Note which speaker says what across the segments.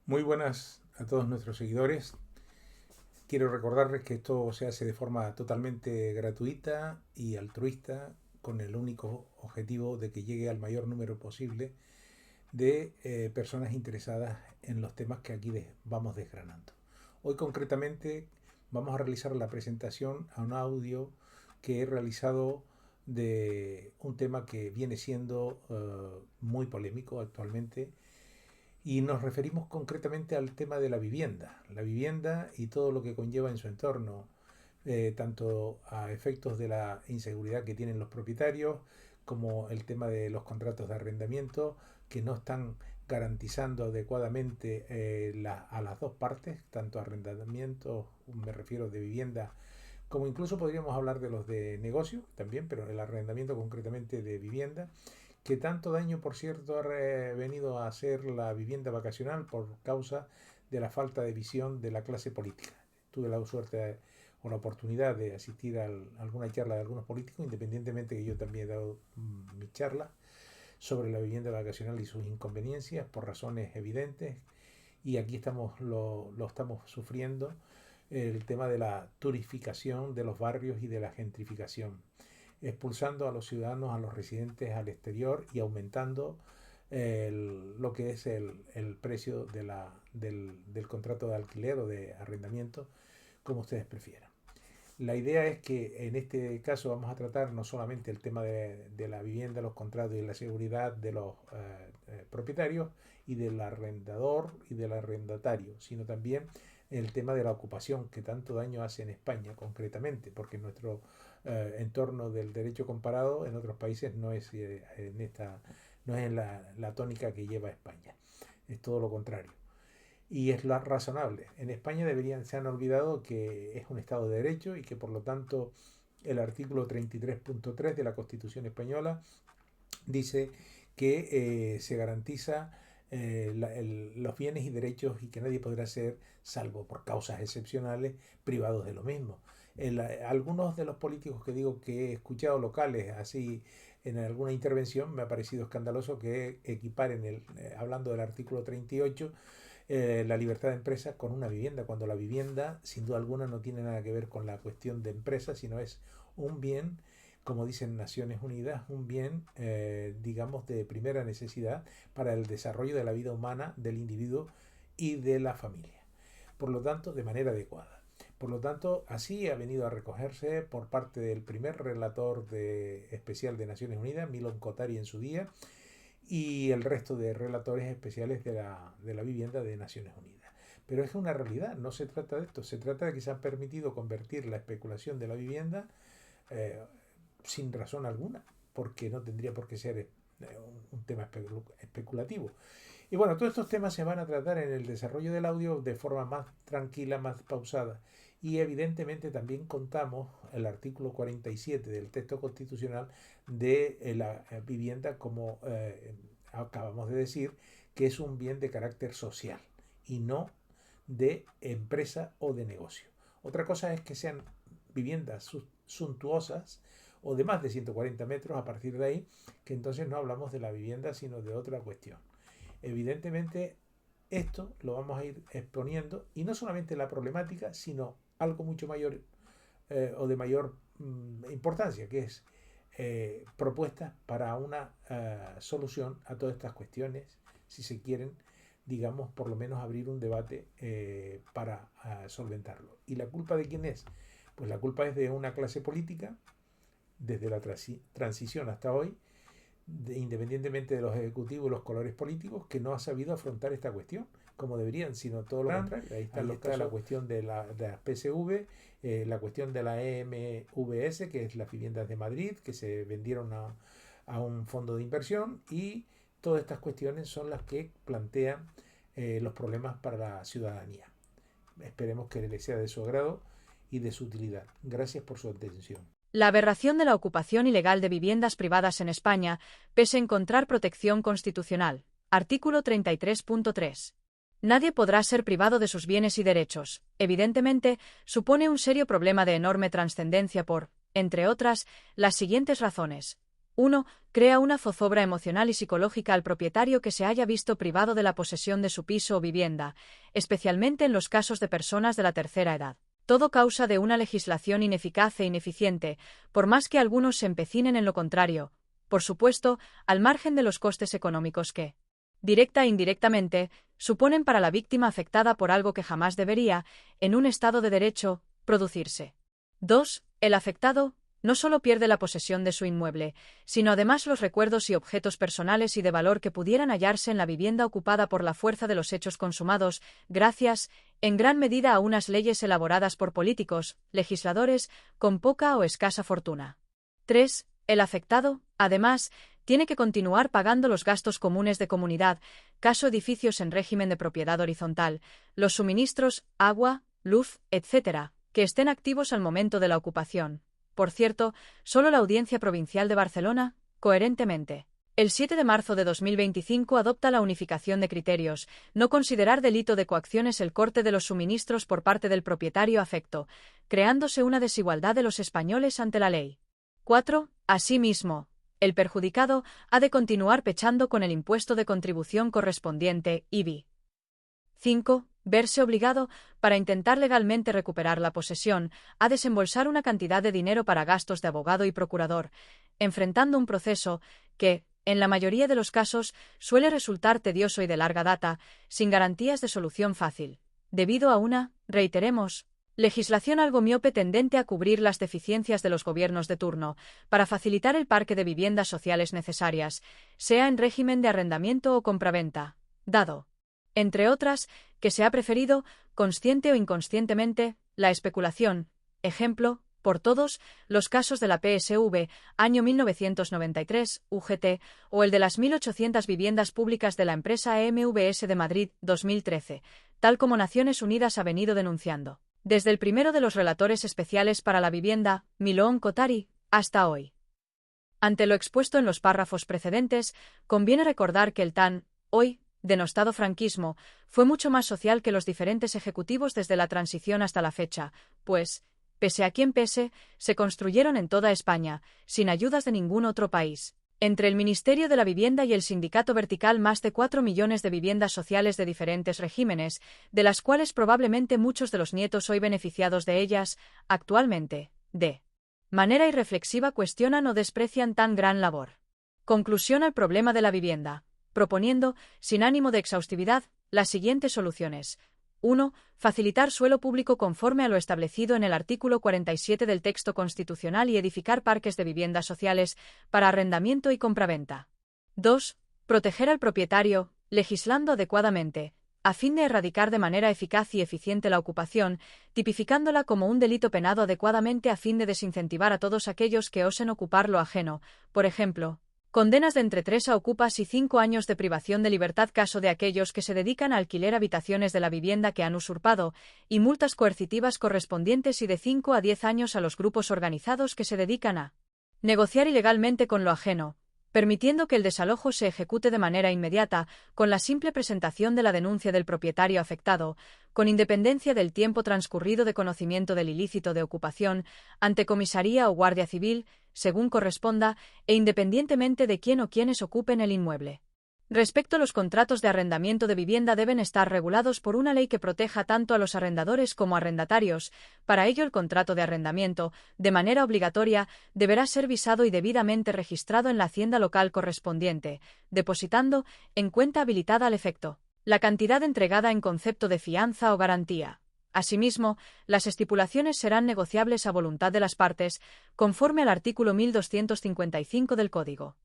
Speaker 1: Muy buenas a todos nuestros seguidores. Quiero recordarles que esto se hace de forma totalmente gratuita y altruista, con el único objetivo de que llegue al mayor número posible de personas interesadas en los temas que aquí vamos desgranando. Hoy concretamente vamos a realizar la presentación a un audio que he realizado de un tema que viene siendo muy polémico actualmente, y nos referimos concretamente al tema de la vivienda y todo lo que conlleva en su entorno, tanto a efectos de la inseguridad que tienen los propietarios, como el tema de los contratos de arrendamiento que no están garantizando adecuadamente a las dos partes, tanto arrendamiento, me refiero de vivienda, como incluso podríamos hablar de los de negocio también, pero el arrendamiento concretamente de vivienda, que tanto daño, por cierto, ha venido a hacer la vivienda vacacional por causa de la falta de visión de la clase política. Tuve la suerte o la oportunidad de asistir a alguna charla de algunos políticos, independientemente que yo también he dado mi charla sobre la vivienda vacacional y sus inconveniencias por razones evidentes, y aquí lo estamos sufriendo, el tema de la turificación de los barrios y de la gentrificación, expulsando a los ciudadanos, a los residentes al exterior, y aumentando lo que es el precio del contrato de alquiler o de arrendamiento, como ustedes prefieran. La idea es que en este caso vamos a tratar no solamente el tema de la vivienda, los contratos y la seguridad de los propietarios y del arrendador y del arrendatario, sino también el tema de la ocupación, que tanto daño hace en España concretamente, porque en nuestro entorno del derecho comparado en otros países no es no es en la tónica que lleva España, es todo lo contrario. Y es lo razonable. En España se han olvidado que es un Estado de Derecho y que por lo tanto el artículo 33.3 de la Constitución española dice que se garantiza los bienes y derechos, y que nadie podrá ser, salvo por causas excepcionales, privados de lo mismo. Algunos de los políticos que digo que he escuchado locales así en alguna intervención, me ha parecido escandaloso que equiparen, hablando del artículo 38, la libertad de empresa con una vivienda, cuando la vivienda sin duda alguna no tiene nada que ver con la cuestión de empresa, sino es un bien, como dicen Naciones Unidas, un bien, digamos, de primera necesidad para el desarrollo de la vida humana del individuo y de la familia. Por lo tanto, de manera adecuada. Por lo tanto, así ha venido a recogerse por parte del primer relator especial de Naciones Unidas, Milon Kotari, en su día, y el resto de relatores especiales de la vivienda de Naciones Unidas. Pero es una realidad, no se trata de esto, se trata de que se ha permitido convertir la especulación de la vivienda eh, sin razón alguna, porque no tendría por qué ser un tema especulativo. Y bueno, todos estos temas se van a tratar en el desarrollo del audio de forma más tranquila, más pausada. Y evidentemente también contamos el artículo 47 del texto constitucional de la vivienda, como acabamos de decir, que es un bien de carácter social y no de empresa o de negocio. Otra cosa es que sean viviendas suntuosas o de más de 140 metros, a partir de ahí, que entonces no hablamos de la vivienda, sino de otra cuestión. Evidentemente, esto lo vamos a ir exponiendo, y no solamente la problemática, sino algo mucho mayor o de mayor importancia, que es propuestas para una solución a todas estas cuestiones, si se quieren, digamos, por lo menos abrir un debate para solventarlo. ¿Y la culpa de quién es? Pues la culpa es de una clase política, desde la transición hasta hoy, independientemente de los ejecutivos y los colores políticos, que no ha sabido afrontar esta cuestión como deberían, sino todo lo contrario. Ahí está la cuestión de la PSV, la cuestión de la EMVS, que es las viviendas de Madrid, que se vendieron a un fondo de inversión, y todas estas cuestiones son las que plantean los problemas para la ciudadanía. Esperemos que les sea de su agrado y de su utilidad. Gracias por su atención.
Speaker 2: La aberración de la ocupación ilegal de viviendas privadas en España, pese a encontrar protección constitucional. Artículo 33.3. Nadie podrá ser privado de sus bienes y derechos. Evidentemente, supone un serio problema de enorme trascendencia por, entre otras, las siguientes razones. 1. Crea una zozobra emocional y psicológica al propietario que se haya visto privado de la posesión de su piso o vivienda, especialmente en los casos de personas de la tercera edad. Todo causa de una legislación ineficaz e ineficiente, por más que algunos se empecinen en lo contrario, por supuesto, al margen de los costes económicos que, directa e indirectamente, suponen para la víctima afectada por algo que jamás debería, en un Estado de Derecho, producirse. 2. El afectado no solo pierde la posesión de su inmueble, sino además los recuerdos y objetos personales y de valor que pudieran hallarse en la vivienda ocupada por la fuerza de los hechos consumados, gracias, en gran medida, a unas leyes elaboradas por políticos, legisladores, con poca o escasa fortuna. 3. El afectado, además, tiene que continuar pagando los gastos comunes de comunidad, caso edificios en régimen de propiedad horizontal, los suministros, agua, luz, etc., que estén activos al momento de la ocupación. Por cierto, solo la Audiencia Provincial de Barcelona, coherentemente, el 7 de marzo de 2025 adopta la unificación de criterios, no considerar delito de coacciones el corte de los suministros por parte del propietario afecto, creándose una desigualdad de los españoles ante la ley. 4. Asimismo, el perjudicado ha de continuar pechando con el impuesto de contribución correspondiente, IBI. 5. Verse obligado, para intentar legalmente recuperar la posesión, a desembolsar una cantidad de dinero para gastos de abogado y procurador, enfrentando un proceso que, en la mayoría de los casos, suele resultar tedioso y de larga data, sin garantías de solución fácil, debido a una, reiteremos, legislación algo miope tendente a cubrir las deficiencias de los gobiernos de turno, para facilitar el parque de viviendas sociales necesarias, sea en régimen de arrendamiento o compraventa, dado, entre otras, que se ha preferido, consciente o inconscientemente, la especulación, ejemplo, por todos, los casos de la PSV, año 1993, UGT, o el de las 1.800 viviendas públicas de la empresa EMVS de Madrid, 2013, tal como Naciones Unidas ha venido denunciando, desde el primero de los relatores especiales para la vivienda, Milón Kotari, hasta hoy. Ante lo expuesto en los párrafos precedentes, conviene recordar que el tan, hoy, denostado franquismo, fue mucho más social que los diferentes ejecutivos desde la transición hasta la fecha, pues, pese a quien pese, se construyeron en toda España, sin ayudas de ningún otro país. Entre el Ministerio de la Vivienda y el Sindicato Vertical más de 4 millones de viviendas sociales de diferentes regímenes, de las cuales probablemente muchos de los nietos hoy beneficiados de ellas, actualmente, de manera irreflexiva cuestionan o desprecian tan gran labor. Conclusión al problema de la vivienda, proponiendo, sin ánimo de exhaustividad, las siguientes soluciones. 1. Facilitar suelo público conforme a lo establecido en el artículo 47 del texto constitucional y edificar parques de viviendas sociales para arrendamiento y compraventa. 2. Proteger al propietario, legislando adecuadamente, a fin de erradicar de manera eficaz y eficiente la ocupación, tipificándola como un delito penado adecuadamente a fin de desincentivar a todos aquellos que osen ocupar lo ajeno, por ejemplo, condenas de entre 3 a ocupas y 5 años de privación de libertad caso de aquellos que se dedican a alquiler habitaciones de la vivienda que han usurpado, y multas coercitivas correspondientes y de 5 a 10 años a los grupos organizados que se dedican a negociar ilegalmente con lo ajeno, permitiendo que el desalojo se ejecute de manera inmediata, con la simple presentación de la denuncia del propietario afectado, con independencia del tiempo transcurrido de conocimiento del ilícito de ocupación, ante comisaría o guardia civil, según corresponda, e independientemente de quién o quiénes ocupen el inmueble. Respecto a los contratos de arrendamiento de vivienda deben estar regulados por una ley que proteja tanto a los arrendadores como arrendatarios. Para ello el contrato de arrendamiento, de manera obligatoria, deberá ser visado y debidamente registrado en la hacienda local correspondiente, depositando, en cuenta habilitada al efecto, la cantidad entregada en concepto de fianza o garantía. Asimismo, las estipulaciones serán negociables a voluntad de las partes, conforme al artículo 1255 del Código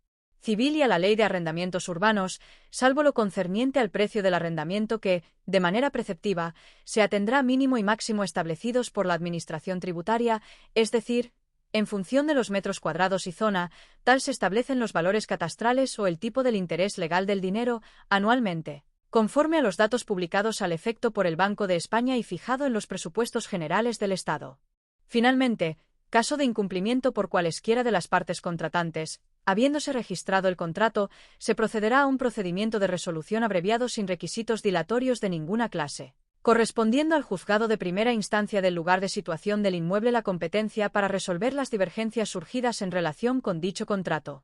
Speaker 2: Civil y a la Ley de Arrendamientos Urbanos, salvo lo concerniente al precio del arrendamiento que, de manera preceptiva, se atendrá a mínimo y máximo establecidos por la Administración tributaria, es decir, en función de los metros cuadrados y zona, tal se establecen los valores catastrales o el tipo del interés legal del dinero, anualmente, conforme a los datos publicados al efecto por el Banco de España y fijado en los presupuestos generales del Estado. Finalmente, caso de incumplimiento por cualesquiera de las partes contratantes, habiéndose registrado el contrato, se procederá a un procedimiento de resolución abreviado sin requisitos dilatorios de ninguna clase, correspondiendo al juzgado de primera instancia del lugar de situación del inmueble la competencia para resolver las divergencias surgidas en relación con dicho contrato.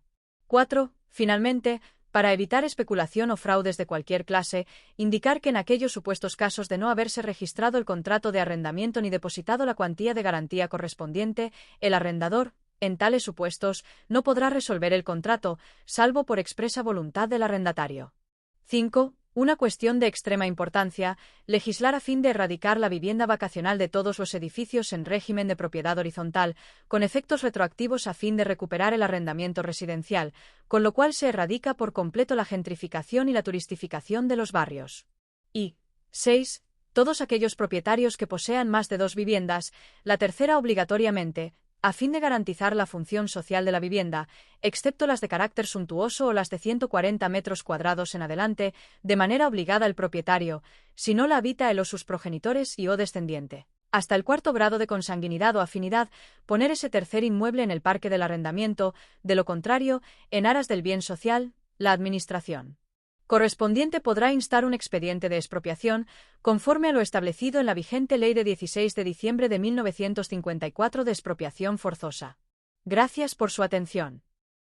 Speaker 2: 4. Finalmente, para evitar especulación o fraudes de cualquier clase, indicar que en aquellos supuestos casos de no haberse registrado el contrato de arrendamiento ni depositado la cuantía de garantía correspondiente, el arrendador, en tales supuestos, no podrá resolver el contrato, salvo por expresa voluntad del arrendatario. 5. Una cuestión de extrema importancia, legislar a fin de erradicar la vivienda vacacional de todos los edificios en régimen de propiedad horizontal, con efectos retroactivos a fin de recuperar el arrendamiento residencial, con lo cual se erradica por completo la gentrificación y la turistificación de los barrios. Y 6. Todos aquellos propietarios que posean más de 2 viviendas, la tercera obligatoriamente, a fin de garantizar la función social de la vivienda, excepto las de carácter suntuoso o las de 140 metros cuadrados en adelante, de manera obligada el propietario, si no la habita él o sus progenitores y o descendiente. Hasta el 4º grado de consanguinidad o afinidad, poner ese tercer inmueble en el parque del arrendamiento, de lo contrario, en aras del bien social, la administración correspondiente podrá instar un expediente de expropiación, conforme a lo establecido en la vigente Ley de 16 de diciembre de 1954 de expropiación forzosa. Gracias por su atención.